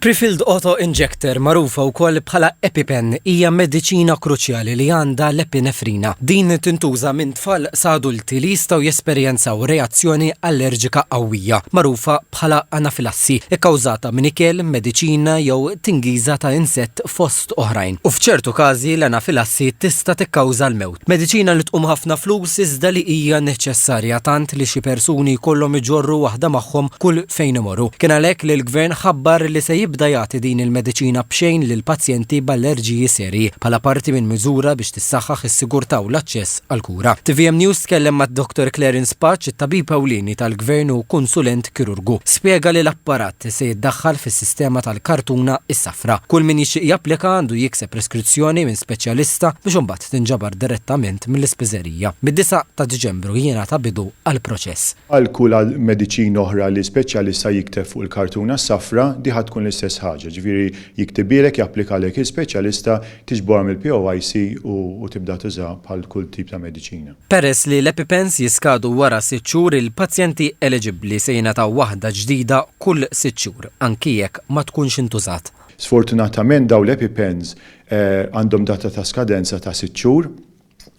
Prefilled auto injector magħrufa wkoll bħala EpiPen hija mediċina kruċjali li għandha l-epinefrina. Din tintuża minn tfal sa adulti li jistgħu jesperjenzaw reazzjoni allerġika qawwija magħrufa bħala anafilassi ikkawżata minn ikel, mediċina jew tingiża ta' insett fost oħrajn. U f'ċertu każi l-anafilassi tista' tikkawża l-mewt. Mediċina li tqum ħafna flus iżda li hija neċessarja tant li xi persuni jkollhom iġorru waħda magħhom kull fejn imorru. Kien għalhekk li l-Gvern ħabbar li se jibda jagħti din il-mediċina b'xejn lil pazjenti b'allerġiji serji bħala parti minn miżura biex tissaħħaħ is-sigurtà u l-aċċess għall-kura. TVM News tkellem mad-Dr. Clarence Patch, it-tabib ewlieni tal-Gvern u konsulent kirurgu. Spjega li l-apparat se jiddaħħal fis-sistema tal-kartuna is-safra. Kull min jixtieq japplika għandu jikseb preskrizzjoni minn speċjalista biex imbagħad tinġabar direttament mill-ispiżerija. Mid-9 ta' Diċembru jingħata bidu għall-proċess. Għal kull mediċina oħra li speċjalista jikteb fuq il-kartuna s-safra diħad tkun l-istess ħaġa, ġifieri jiktibilek japplikalek il-speċjalista tiġbor mill-POIC u tibda tuża bħal kull tip ta' mediċina. Peress li l-EpiPens jiskadu wara 6 xhur, il-pazjenti eliġibbli se jingħataw waħda ġdida kull 6 xhur, anki jekk ma tkunx intużat. Sfortunatament dawn l-EpiPens għandhom data ta' skadenza ta' 6 xhur.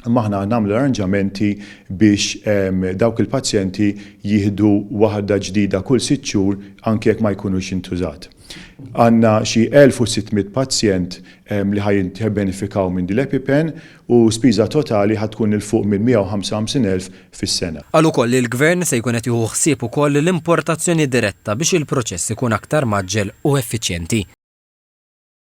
Maħna nagħmlu arranġamenti biex dawk il-pazjenti jieħdu waħda ġdida kull 6 xhur anke jekk ma jkunux intużat. Għandna xi 1600 pazjent li ħajbenefikaw minn din l-EpiPen u spiża totali ħatkun il fuq minn 155,000 fis-sena. Għal ukoll il-Gvern se jkun qed jieħu ħsieb ukoll l-importazzjoni diretta biex il-proċess ikun aktar maġġel u effiċjenti.